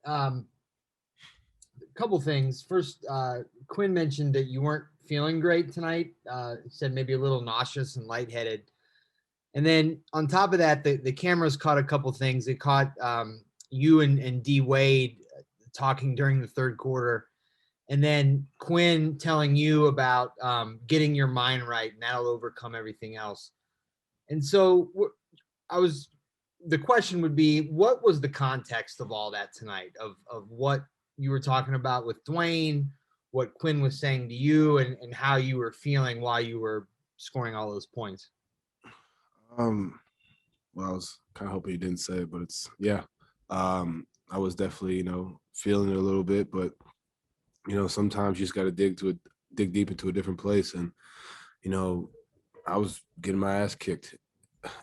A couple things. First, Quinn mentioned that you weren't feeling great tonight. Said maybe a little nauseous and lightheaded. And then on top of that, the cameras caught a couple things. They caught you and D Wade talking during the third quarter. And then Quinn telling you about getting your mind right, and that'll overcome everything else. And so the question would be, what was the context of all that tonight, of what you were talking about with Dwayne, what Quinn was saying to you, and how you were feeling while you were scoring all those points? Well, I was kind of hoping you didn't say it, but I was definitely, feeling it a little bit, but sometimes you just got to dig deep into a different place. And, I was getting my ass kicked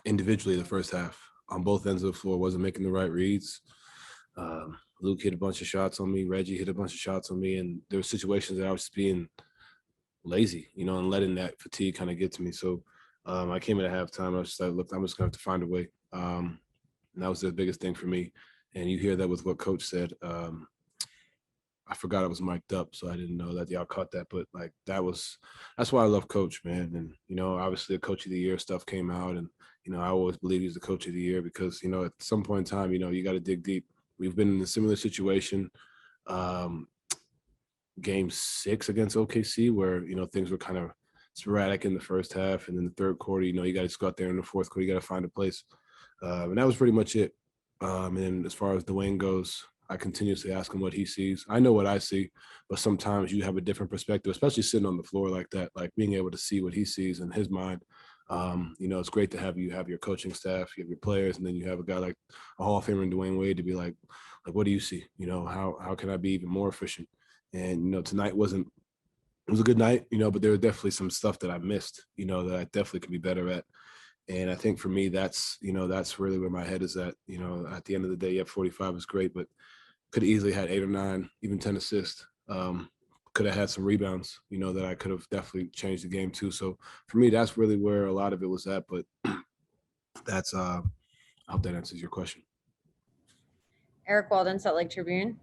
individually the first half on both ends of the floor, wasn't making the right reads. Luke hit a bunch of shots on me. Reggie hit a bunch of shots on me. And there were situations that I was being lazy, and letting that fatigue kind of get to me. So I came in at halftime. I was just like, look, I'm just going to have to find a way. And that was the biggest thing for me. And you hear that with what Coach said. I forgot I was mic'd up, so I didn't know that y'all caught that. But that's why I love Coach, man. And obviously the Coach of the Year stuff came out, and I always believe he's the Coach of the Year because at some point in time, you got to dig deep. We've been in a similar situation, Game 6 against OKC, where things were kind of sporadic in the first half, and in the third quarter, you got to just go out there in the fourth quarter, you got to find a place, and that was pretty much it. And as far as Dwayne goes, I continuously ask him what he sees. I know what I see, but sometimes you have a different perspective, especially sitting on the floor like that, like being able to see what he sees in his mind. It's great to have your coaching staff, you have your players, and then you have a guy like a Hall of Famer in Dwayne Wade to be like, what do you see? How can I be even more efficient? And, tonight it was a good night, but there was definitely some stuff that I missed, that I definitely could be better at. And I think for me, that's really where my head is at. At the end of the day, yeah, 45 is great, but could have easily had 8 or 9, even 10 assists. Could have had some rebounds, that I could have definitely changed the game too. So for me, that's really where a lot of it was at. But that's, I hope that answers your question. Eric Walden, Salt Lake Tribune.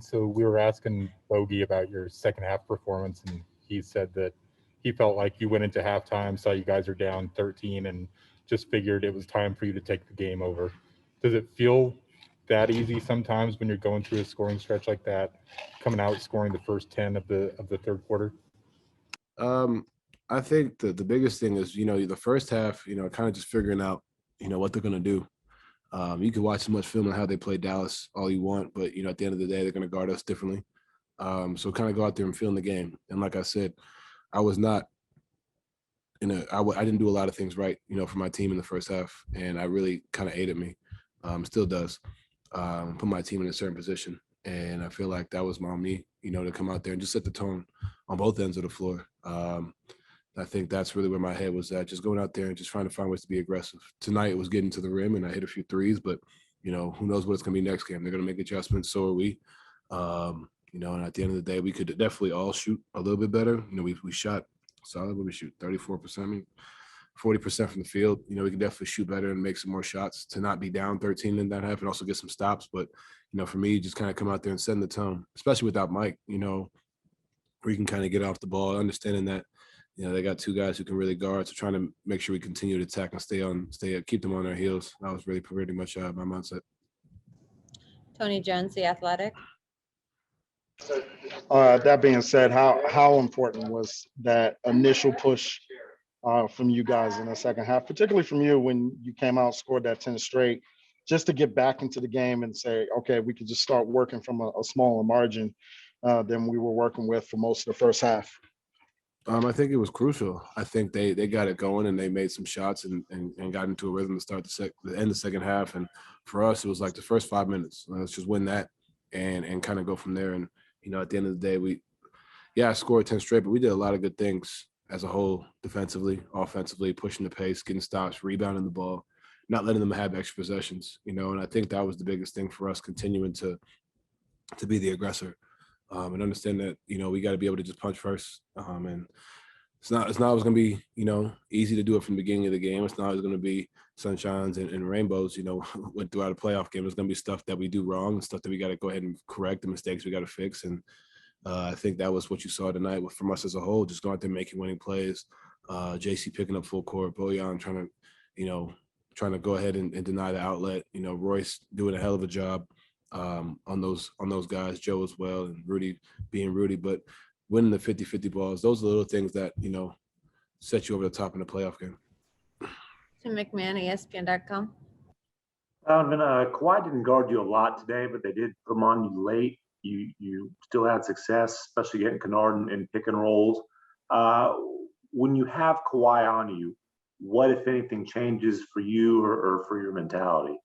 So we were asking Bogey about your second half performance, and he said that he felt like you went into halftime, saw you guys are down 13, and just figured it was time for you to take the game over. Does it feel that easy sometimes when you're going through a scoring stretch like that, coming out scoring the first 10 of the third quarter? I think the biggest thing is, the first half, kind of just figuring out, what they're going to do. You can watch as much film on how they play Dallas all you want, but, at the end of the day, they're going to guard us differently. So kind of go out there and feel in the game. And like I said, I was not I didn't do a lot of things right, for my team in the first half. And I really kind of ate at me, still does, put my team in a certain position. And I feel like that was on me, to come out there and just set the tone on both ends of the floor. I think that's really where my head was at, just going out there and just trying to find ways to be aggressive. Tonight it was getting to the rim and I hit a few threes, but, who knows what it's going to be next game. They're going to make adjustments. So are we. And at the end of the day, we could definitely all shoot a little bit better. We shot solid, but we shoot 34%. I mean, 40% from the field. We can definitely shoot better and make some more shots to not be down 13 in that half and also get some stops. But, for me, just kind of come out there and set the tone, especially without Mike, where you can kind of get off the ball, understanding that, they got 2 guys who can really guard. So trying to make sure we continue to attack and keep them on their heels. That was really pretty much my mindset. Tony Jones, The Athletic. That being said, how important was that initial push from you guys in the second half, particularly from you when you came out, scored that 10 straight, just to get back into the game and say, okay, we could just start working from a smaller margin than we were working with for most of the first half? I think it was crucial. I think they got it going and they made some shots and got into a rhythm to start the end of the second half. And for us, it was like the first 5 minutes. Let's just win that and kind of go from there. And, at the end of the day, I scored 10 straight, but we did a lot of good things as a whole, defensively, offensively, pushing the pace, getting stops, rebounding the ball, not letting them have extra possessions, and I think that was the biggest thing for us, continuing to be the aggressor. And understand that, we got to be able to just punch first. And it's not always going to be, easy to do it from the beginning of the game. It's not always going to be sunshines and rainbows, throughout a playoff game. There's going to be stuff that we do wrong and stuff that we got to go ahead and correct, the mistakes we got to fix. And I think that was what you saw tonight from us as a whole, just going out there making winning plays. JC picking up full court, Bojan trying to go ahead and deny the outlet. Royce doing a hell of a job on those guys, Joe as well, and Rudy being Rudy. But winning the 50-50 balls, those are the little things that, set you over the top in the playoff game. Tim McMahon, ESPN.com. Donovan, Kawhi didn't guard you a lot today, but they did put him on you late. You still had success, especially getting Kennard in pick and rolls. When you have Kawhi on you, what, if anything, changes for you or for your mentality?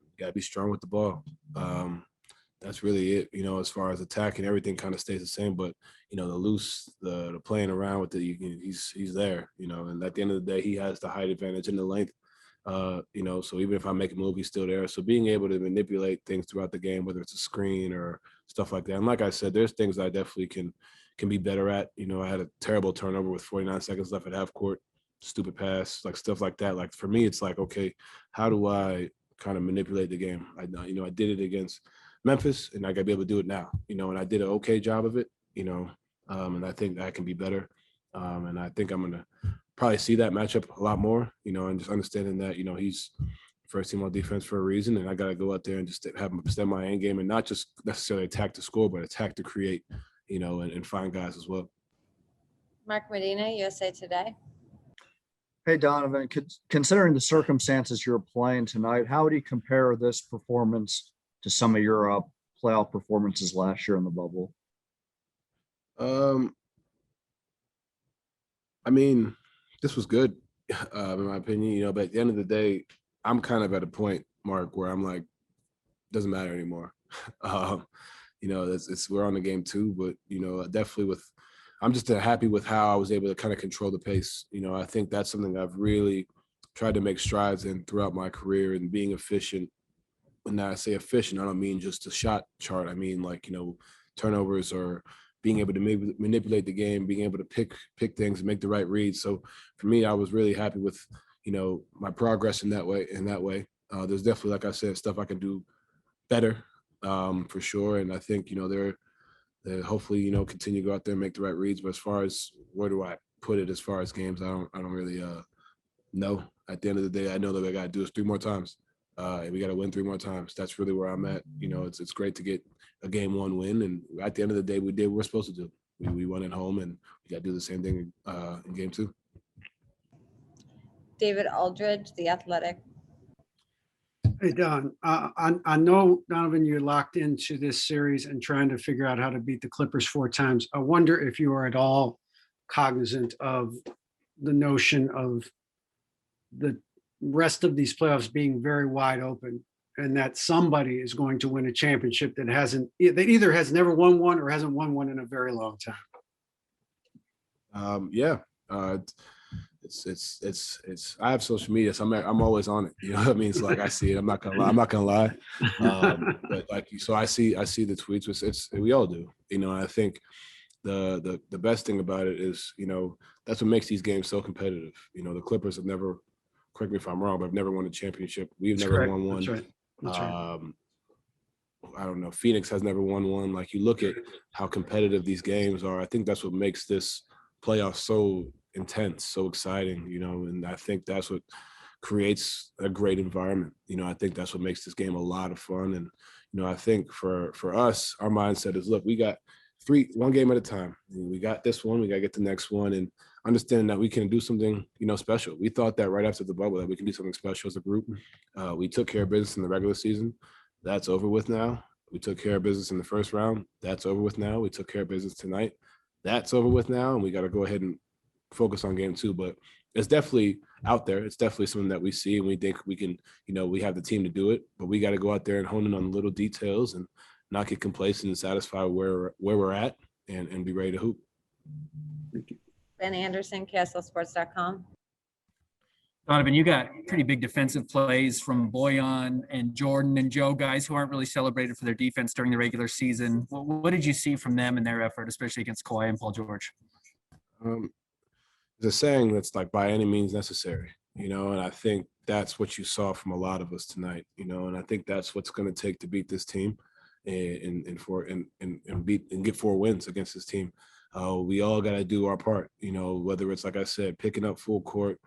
You got to be strong with the ball. That's really it. As far as attacking, everything kind of stays the same. But the playing around with it, he's there. And at the end of the day, he has the height advantage and the length. So even if I make a move, he's still there. So being able to manipulate things throughout the game, whether it's a screen or stuff like that. And like I said, there's things I definitely can be better at. I had a terrible turnover with 49 seconds left at half court, stupid pass, like stuff like that. Like for me, it's like, okay, how do I kind of manipulate the game? I did it against Memphis, and I got to be able to do it now. And I did an okay job of it. And I think that can be better. And I think I'm gonna probably see that matchup a lot more, and just understanding that, he's first team on defense for a reason. And I got to go out there and just have him step my end game and not just necessarily attack to score, but attack to create, and find guys as well. Mark Medina, USA Today. Hey, Donovan, considering the circumstances you're playing tonight, how would you compare this performance to some of your playoff performances last year in the bubble? I mean, this was good, in my opinion, but at the end of the day, I'm kind of at a point, Mark, where I'm like, doesn't matter anymore. We're on the game too, but, definitely I'm just happy with how I was able to kind of control the pace. I think that's something I've really tried to make strides in throughout my career, and being efficient. When I say efficient, I don't mean just a shot chart. I mean, turnovers or being able to manipulate the game, being able to pick things and make the right reads. So for me, I was really happy with, my progress in that way. There's definitely, like I said, stuff I can do better, for sure. And I think, they're hopefully, continue to go out there and make the right reads. But as far as where do I put it as far as games, I don't really know. At the end of the day, I know that we got to do this 3 more times. And we got to win 3 more times. That's really where I'm at. It's great to get a game 1 win. And at the end of the day, we did what we're supposed to do. We won at home, and we got to do the same thing in game 2. David Aldridge, The Athletic. Hey, Don, I know, Donovan, you're locked into this series and trying to figure out how to beat the Clippers 4 times. I wonder if you are at all cognizant of the notion of the rest of these playoffs being very wide open, and that somebody is going to win a championship that either has never won one or hasn't won one in a very long time. Yeah. It's I have social media, so I'm always on it. You know what I mean? It's like I see it. I'm not gonna lie. But so I see the tweets. We all do. And I think the best thing about it is, that's what makes these games so competitive. The Clippers have never, correct me if I'm wrong, but have never won a championship. We've never won one. That's right. I don't know. Phoenix has never won one. Like, you look at how competitive these games are. I think that's what makes this playoff so intense, so exciting, and I think that's what creates a great environment. I think that's what makes this game a lot of fun. And, I think for us, our mindset is, look, we got 1 game at a time. We got this one, we got to get the next one, and understand that we can do something, special. We thought that right after the bubble that we can do something special as a group. We took care of business in the regular season. That's over with now. We took care of business in the first round. That's over with now. We took care of business tonight. That's over with now. And we got to go ahead and focus on game 2. But it's definitely out there. It's definitely something that we see, and we think we can, we have the team to do it, but we got to go out there and hone in on the little details and not get complacent and satisfied where we're at, and be ready to hoop. Ben Anderson, CastleSports.com. Donovan, you got pretty big defensive plays from Bojan and Jordan and Joe, guys who aren't really celebrated for their defense during the regular season. What did you see from them and their effort, especially against Kawhi and Paul George? There's a saying that's like by any means necessary, and I think that's what you saw from a lot of us tonight, and I think that's what's going to take to beat this team and beat and get 4 wins against this team. We all got to do our part, whether it's, like I said, picking up full court,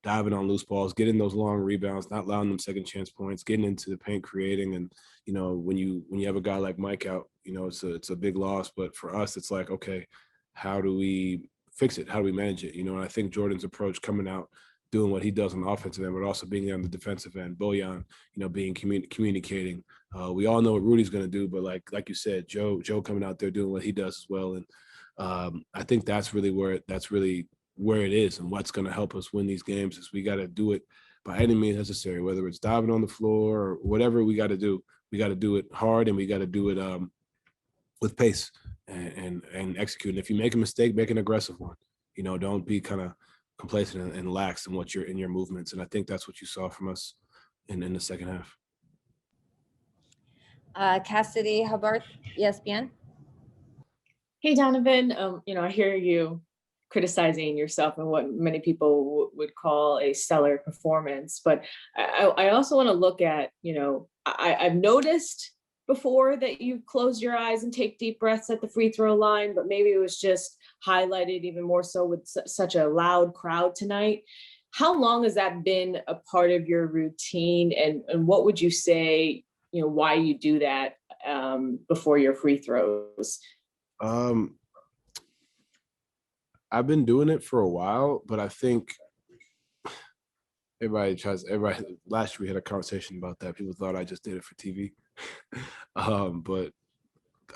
diving on loose balls, getting those long rebounds, not allowing them second chance points, getting into the paint, creating. And, when you have a guy like Mike out, it's a big loss. But for us, it's like, okay, how do we fix it? How do we manage it? And I think Jordan's approach coming out, doing what he does on the offensive end, but also being on the defensive end, Bojan, being communicating. We all know what Rudy's going to do, but like you said, Joe coming out there doing what he does as well. And I think that's really where it is, and what's going to help us win these games is we got to do it by any means necessary, whether it's diving on the floor or whatever we got to do. We got to do it hard, and we got to do it with pace and execute. And if you make a mistake, make an aggressive one. Don't be kind of complacent and lax in what you're in your movements. And I think that's what you saw from us in the second half. Cassidy Hubbard, ESPN. Hey, Donovan, I hear you criticizing yourself and what many people would call a stellar performance. But I also want to look at, I've noticed before that you close your eyes and take deep breaths at the free throw line, but maybe it was just highlighted even more so with such a loud crowd tonight. How long has that been a part of your routine? And what would you say, why you do that before your free throws? I've been doing it for a while, but I think everybody last year we had a conversation about that. People thought I just did it for TV. But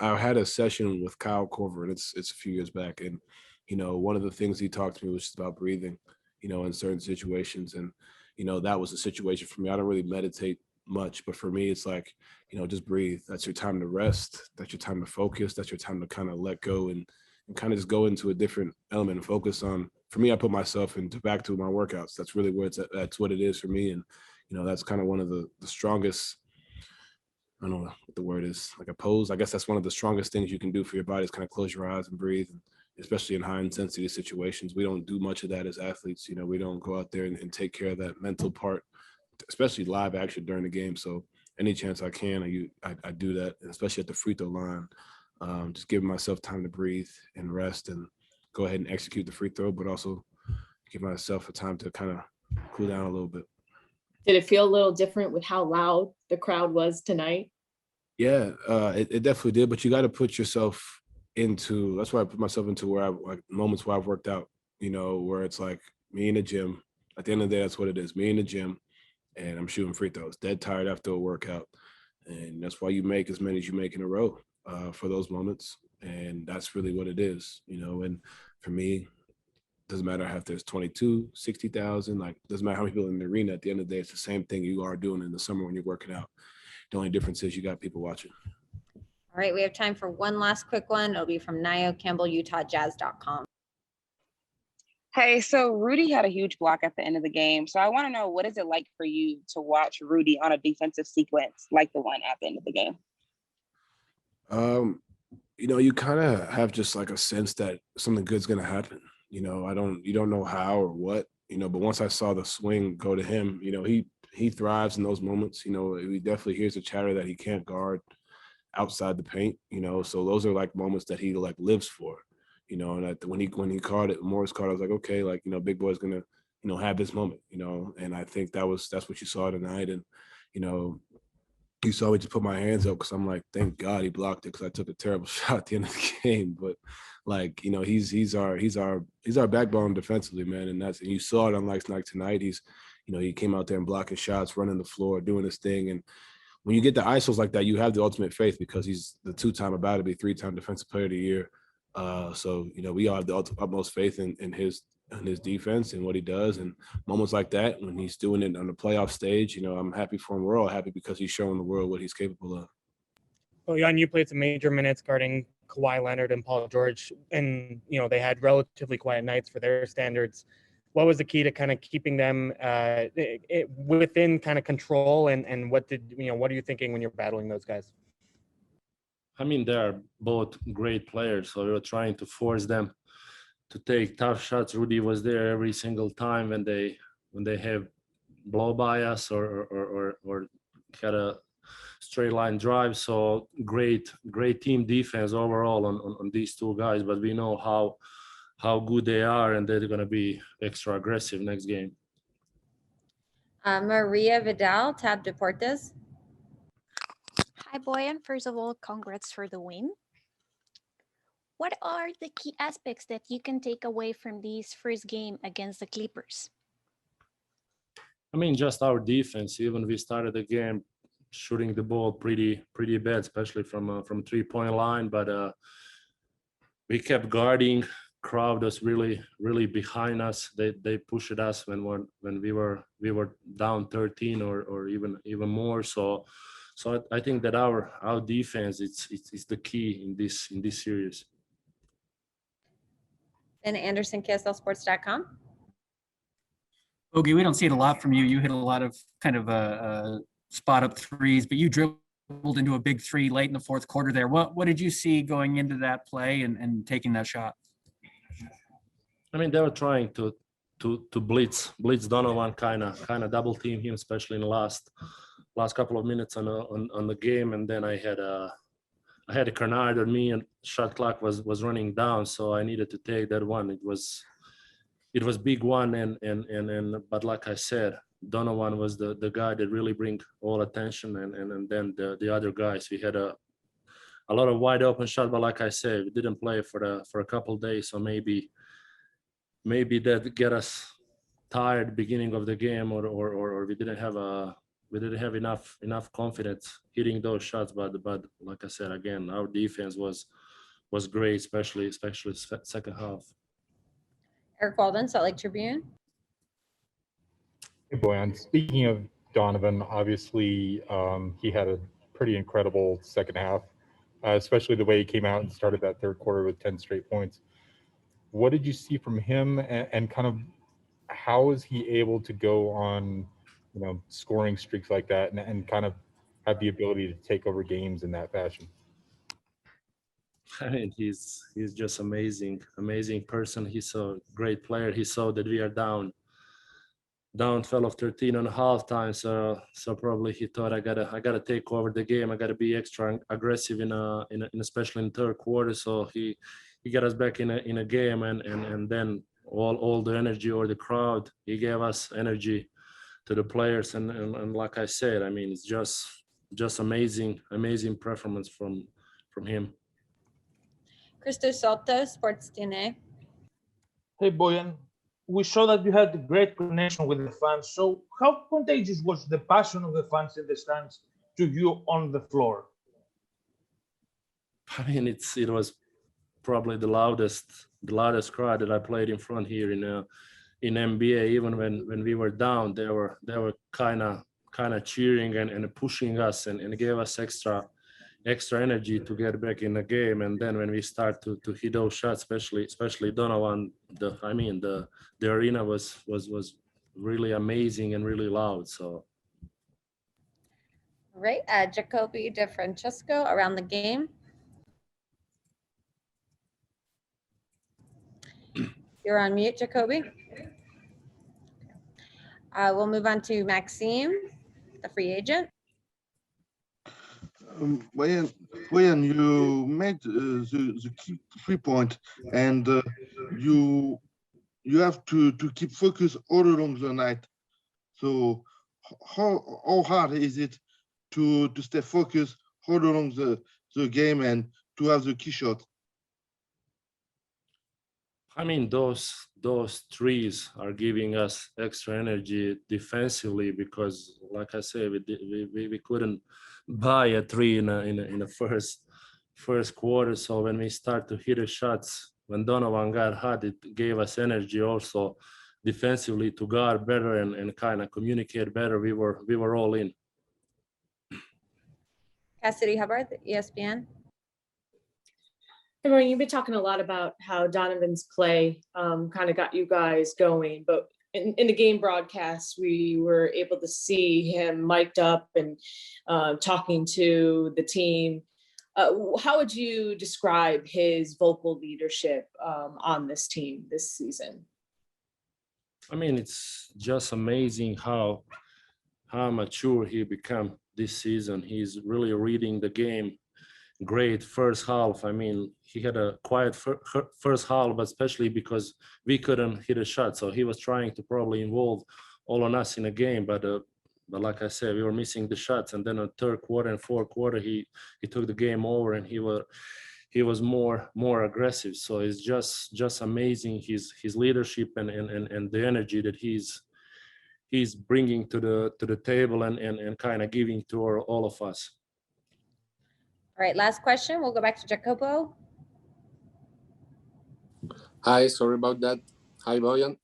I had a session with Kyle Korver, and it's a few years back. And, one of the things he talked to me was just about breathing, in certain situations. And, that was a situation for me. I don't really meditate much, but for me, it's like, just breathe. That's your time to rest. That's your time to focus. That's your time to kind of let go and kind of just go into a different element and focus on. For me, I put myself back to my workouts. That's really where that's what it is for me. And, that's kind of one of the strongest, I don't know what the word is, like a pose. I guess that's one of the strongest things you can do for your body is kind of close your eyes and breathe. And especially in high intensity situations, we don't do much of that as athletes. We don't go out there and take care of that mental part, especially live action during the game. So any chance I can, I do that, and especially at the free throw line, just giving myself time to breathe and rest and go ahead and execute the free throw, but also give myself a time to kind of cool down a little bit. Did it feel a little different with how loud the crowd was tonight? Yeah, it definitely did, but you got to put yourself into, that's why I put myself into where moments where I've worked out, where it's like me in the gym. At the end of the day, that's what it is, me in the gym, and I'm shooting free throws, dead tired after a workout. And that's why you make as many as you make in a row for those moments. And that's really what it is, and for me, doesn't matter if there's 22, 60,000, doesn't matter how many people in the arena. At the end of the day, it's the same thing you are doing in the summer when you're working out. The only difference is you got people watching. All right, we have time for one last quick one. It'll be from Nio Campbell, UtahJazz.com. Hey, so Rudy had a huge block at the end of the game. So I want to know, what is it like for you to watch Rudy on a defensive sequence like the one at the end of the game? You kind of have just like a sense that something good's going to happen. You don't know how or what, but once I saw the swing go to him, he thrives in those moments. He definitely hears the chatter that he can't guard outside the paint, so those are like moments that he like lives for, and when he caught it, Morris caught it, I was like, okay, big boy's gonna, have this moment, and I think that's what you saw tonight. And, you saw me just put my hands up because I'm like, thank God he blocked it, because I took a terrible shot at the end of the game. But he's our backbone defensively, man. And you saw it on night tonight. He came out there and blocking shots, running the floor, doing his thing. And when you get the ISOs like that, you have the ultimate faith, because he's the 2-time, about to be 3-time defensive player of the year. So we all have the utmost faith in his defense and what he does. And moments like that, when he's doing it on the playoff stage, I'm happy for him. We're all happy because he's showing the world what he's capable of. Well, Jan, you played some major minutes guarding Kawhi Leonard and Paul George, and they had relatively quiet nights for their standards. What was the key to kind of keeping them within kind of control, and what are you thinking when you're battling those guys? I mean, they are both great players, so we were trying to force them to take tough shots. Rudy was there every single time when they have blow by us or had a straight line drive. So great team defense overall on these two guys. But we know how good they are, and they're going to be extra aggressive next game. Maria Vidal, Tab Deportes. Hi, Boyan. First of all, congrats for the win. What are the key aspects that you can take away from this first game against the Clippers? I mean, just our defense. Even we started the game shooting the ball pretty bad, especially from 3-point line. But we kept guarding. Crowd was really behind us. They pushed us when we were down 13 or even more. So I think that our defense it's the key in this series. And Anderson, KSLSports.com. Bogey, we don't see it a lot from you. You hit a lot of kind of spot up threes, but you dribbled into a big three late in the fourth quarter there. What did you see going into that play and taking that shot? I mean, they were trying to blitz Donovan, kind of double team him, especially in the last couple of minutes on the game, and then I had a Kernard on me, and shot clock was running down, so I needed to take that one. It was big one, and but like I said, Donovan was the guy that really bring all attention, and then the other guys. We had a lot of wide open shot, but like I said, we didn't play for a couple days, so maybe that get us tired beginning of the game, or we didn't have enough confidence hitting those shots. But like I said again, our defense was great, especially second half. Eric Walden, Salt Lake Tribune. Hey, Boyan. Speaking of Donovan, obviously he had a pretty incredible second half, especially the way he came out and started that third quarter with 10 straight points. What did you see from him, and kind of how is he able to go on, scoring streaks like that and kind of have the ability to take over games in that fashion? I mean, he's just amazing person. He's a great player. He saw that we are down 12 of 13 on halftime, so probably he thought I gotta take over the game. I gotta be extra aggressive in especially in third quarter. So he got us back in a game, and then all the energy, or the crowd, he gave us energy to the players, and like I said, I mean, it's just amazing performance from him. Christos Soto, Sports DNA. Hey, Boyan. We saw that you had a great connection with the fans. So how contagious was the passion of the fans in the stands to you on the floor? I mean, it was probably the loudest crowd that I played in front here in NBA. Even when we were down, they were kind of cheering and pushing us and gave us extra energy to get back in the game. And then when we start to hit those shots, especially Donovan, the arena was really amazing and really loud. So. Right, Jacoby DeFrancesco, Around the Game. You're on mute, Jacoby. We'll move on to Maxime, the free agent. Boyan, you made the key 3-point, and you have to keep focus all along the night. So how hard is it to stay focused all along the game and to have the key shot? I mean, those threes are giving us extra energy defensively, because, like I said, we couldn't buy a three in the first quarter. So when we start to hit the shots, when Donovan got hot, it gave us energy also defensively to guard better and kind of communicate better. We were all in. Cassidy Hubbard, ESPN. Everyone, you've been talking a lot about how Donovan's play kind of got you guys going, but in the game broadcast, we were able to see him mic'd up and talking to the team. How would you describe his vocal leadership on this team this season? I mean, it's just amazing how mature he become this season. He's really reading the game. Great first half. I mean, he had a quiet first half, but especially because we couldn't hit a shot. So he was trying to probably involve all on us in a game. But like I said, we were missing the shots. And then in third quarter and fourth quarter, he took the game over, and he was more aggressive. So it's just amazing his leadership and the energy that he's bringing to the table and kind of giving to all of us. All right, last question. We'll go back to Jacopo. Hi, sorry about that. Hi, Bojan.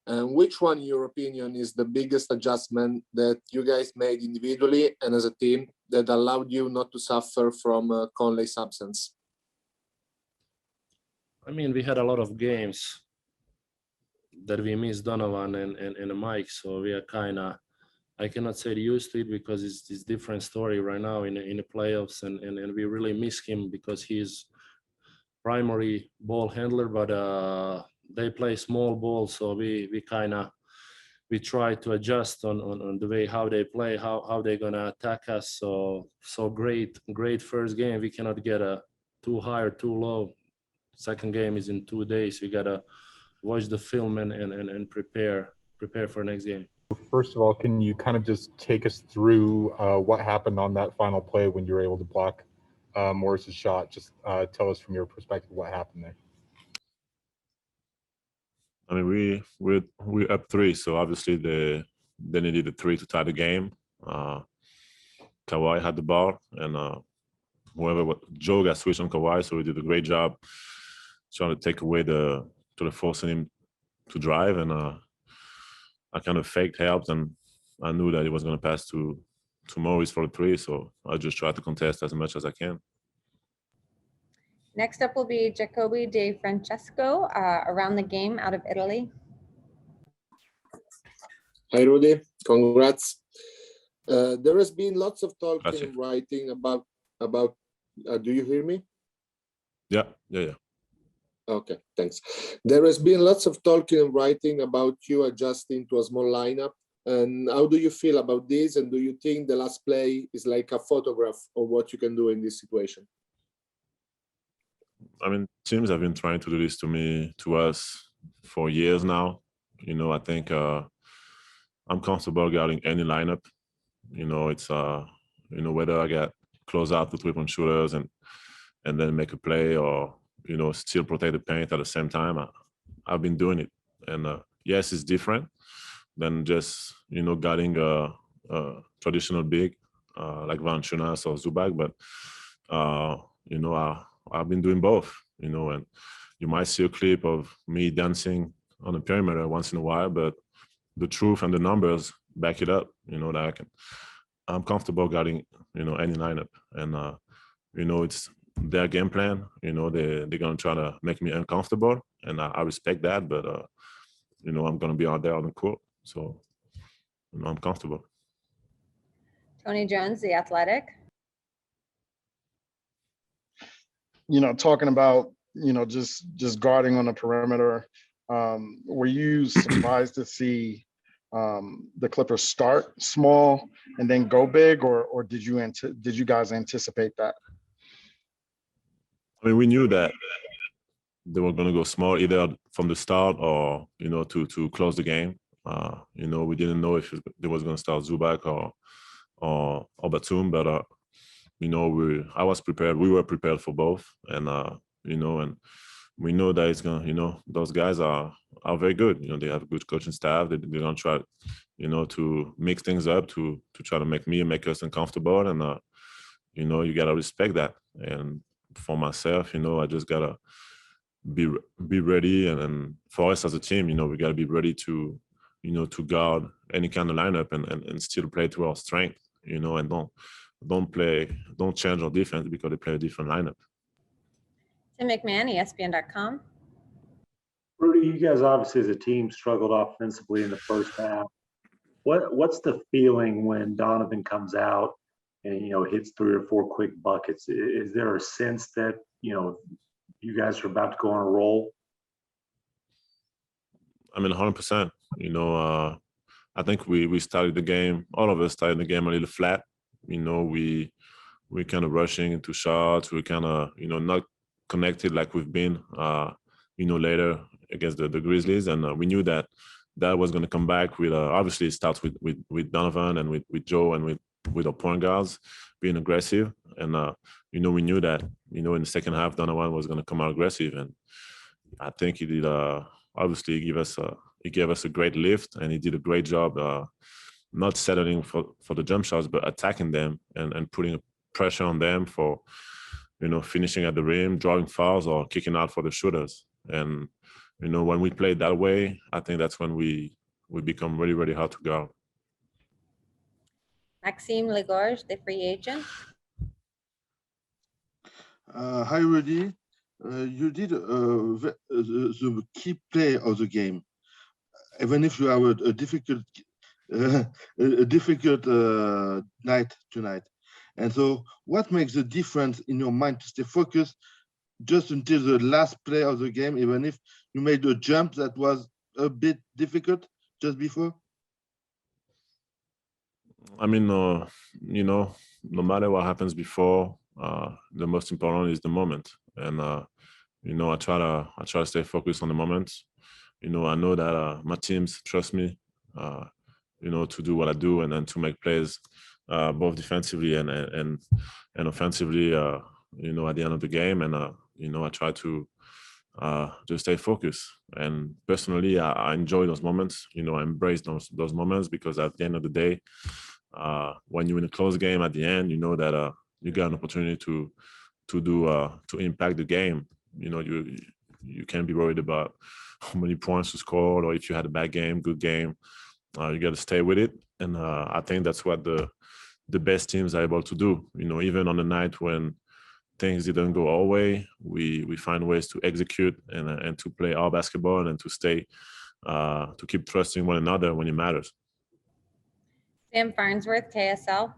Which one, in your opinion, is the biggest adjustment that you guys made individually and as a team that allowed you not to suffer from Conley's absence? I mean, we had a lot of games that we missed Donovan and Mike, so we are kind of, I cannot say used to it because it's different story right now in the playoffs, and we really miss him because he's primary ball handler, but they play small ball, so we try to adjust on the way how they play, how they're gonna attack us. So great first game. We cannot get a too high or too low. Second game is in 2 days. We gotta watch the film and prepare for next game. First of all, can you kind of just take us through what happened on that final play when you were able to block Morris's shot? Just tell us from your perspective what happened there. I mean, we're up 3, so obviously they needed a 3 to tie the game. Kawhi had the ball, and Joe got switched on Kawhi, so he did a great job trying to take away forcing him to drive, and I kind of faked helped, and I knew that he was going to pass to Morris for the 3, so I just tried to contest as much as I can. Next up will be Jacoby De Francesco, around the game out of Italy. Hi, Rudy. Congrats. There has been lots of talking and writing about. Do you hear me? Yeah. Okay, thanks. There has been lots of talking and writing about you adjusting to a small lineup. And how do you feel about this? And do you think the last play is like a photograph of what you can do in this situation? I mean, teams have been trying to do this to us for years now. I think I'm comfortable guarding any lineup. It's whether I get close out to 3-point shooters and then make a play, or still protect the paint at the same time. I've been doing it, and yes, it's different than just guarding a traditional big like Valanciunas or Zubac, but I've been doing both, and you might see a clip of me dancing on the perimeter once in a while, but the truth and the numbers back it up, that I'm comfortable guarding, any lineup, and it's their game plan. They're gonna try to make me uncomfortable, and I respect that, but I'm gonna be out there on the court, so I'm comfortable. Tony Jones, The Athletic. Talking about just guarding on the perimeter, were you surprised to see the Clippers start small and then go big, or did you guys anticipate that? I mean, we knew that they were going to go small either from the start or to close the game. We didn't know if they was going to start Zubac or Batum, but I was prepared. We were prepared for both, and and we know that it's gonna, those guys are very good. They have a good coaching staff. They're gonna try, to mix things up to try to make us uncomfortable, and you gotta respect that. And for myself, I just gotta be ready, and for us as a team, we gotta be ready to to guard any kind of lineup and still play to our strength, and don't change our defense because they play a different lineup. Tim McMahon, ESPN.com. Rudy, you guys obviously as a team struggled offensively in the first half. What's the feeling when Donovan comes out and hits 3 or 4 quick buckets. Is there a sense that you guys are about to go on a roll? I mean, 100%. I think we started the game. All of us started the game a little flat. We kind of rushing into shots. We kind of not connected like we've been. Later against the Grizzlies, and we knew that was going to come back with. Obviously, it starts with Donovan and with Joe and with our point guards being aggressive, and we knew that in the second half Donovan was going to come out aggressive, and I think he did. Obviously, he gave us a great lift, and he did a great job not settling for the jump shots, but attacking them and putting pressure on them for finishing at the rim, drawing fouls, or kicking out for the shooters. And when we play that way, I think that's when we become really, really hard to guard. Maxime Legorge, the free agent. Hi, Rudy. You did the key play of the game, even if you have a difficult night tonight. And so, what makes the difference in your mind to stay focused just until the last play of the game, even if you made a jump that was a bit difficult just before? I mean, no matter what happens before, the most important is the moment. And I try to stay focused on the moment. I know that my teams trust me, to do what I do and then to make plays, both defensively and offensively. At the end of the game, and I try to just stay focused. And personally, I enjoy those moments. I embrace those moments, because at the end of the day, when you're in a close game at the end, you know that you got an opportunity to impact the game. You can't be worried about how many points you scored, or if you had a bad game, good game. You got to stay with it, and I think that's what the best teams are able to do. Even on the night when things didn't go our way, we find ways to execute and to play our basketball, and to stay to keep trusting one another when it matters. Sam Farnsworth, KSL.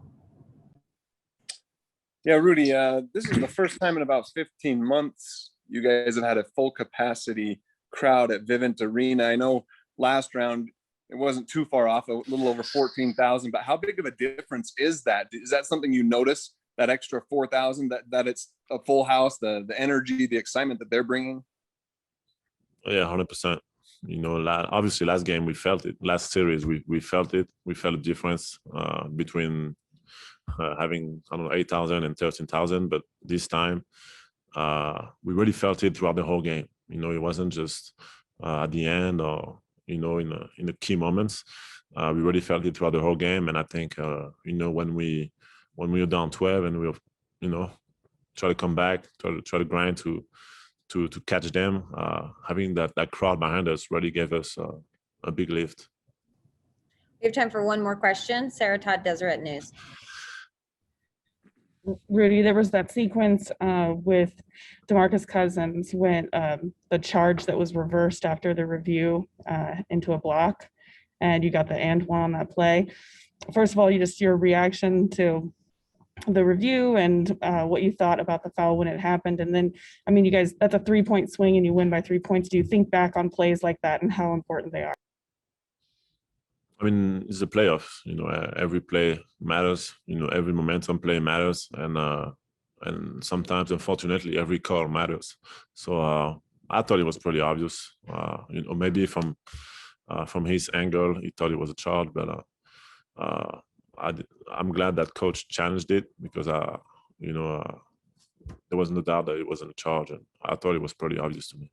Yeah, Rudy, this is the first time in about 15 months you guys have had a full capacity crowd at Vivint Arena. I know last round it wasn't too far off, a little over 14,000, but how big of a difference is that? Is that something you notice, that extra 4,000, that it's a full house, the energy, the excitement that they're bringing? Yeah, 100%. Obviously last game we felt it. Last series we felt it. We felt a difference between having 8,000 and 13,000, but this time we really felt it throughout the whole game. It wasn't just at the end or in the key moments. We really felt it throughout the whole game, and I think when we were down 12 and we were try to come back, try to grind to catch them, having that crowd behind us really gave us a big lift. We have time for one more question. Sarah Todd, Deseret News. Rudy, there was that sequence with DeMarcus Cousins when the charge that was reversed after the review into a block, and you got the and one on that play. First of all, your reaction to the review and what you thought about the foul when it happened. And then, you guys, that's a 3-point swing and you win by 3 points. Do you think back on plays like that and how important they are? It's the playoffs. Every play matters. Every momentum play matters, and sometimes, unfortunately, every call matters. So I thought it was pretty obvious. Maybe from his angle, he thought it was a charge, but I'm glad that coach challenged it, because there was no doubt that it wasn't a charge, and I thought it was pretty obvious to me.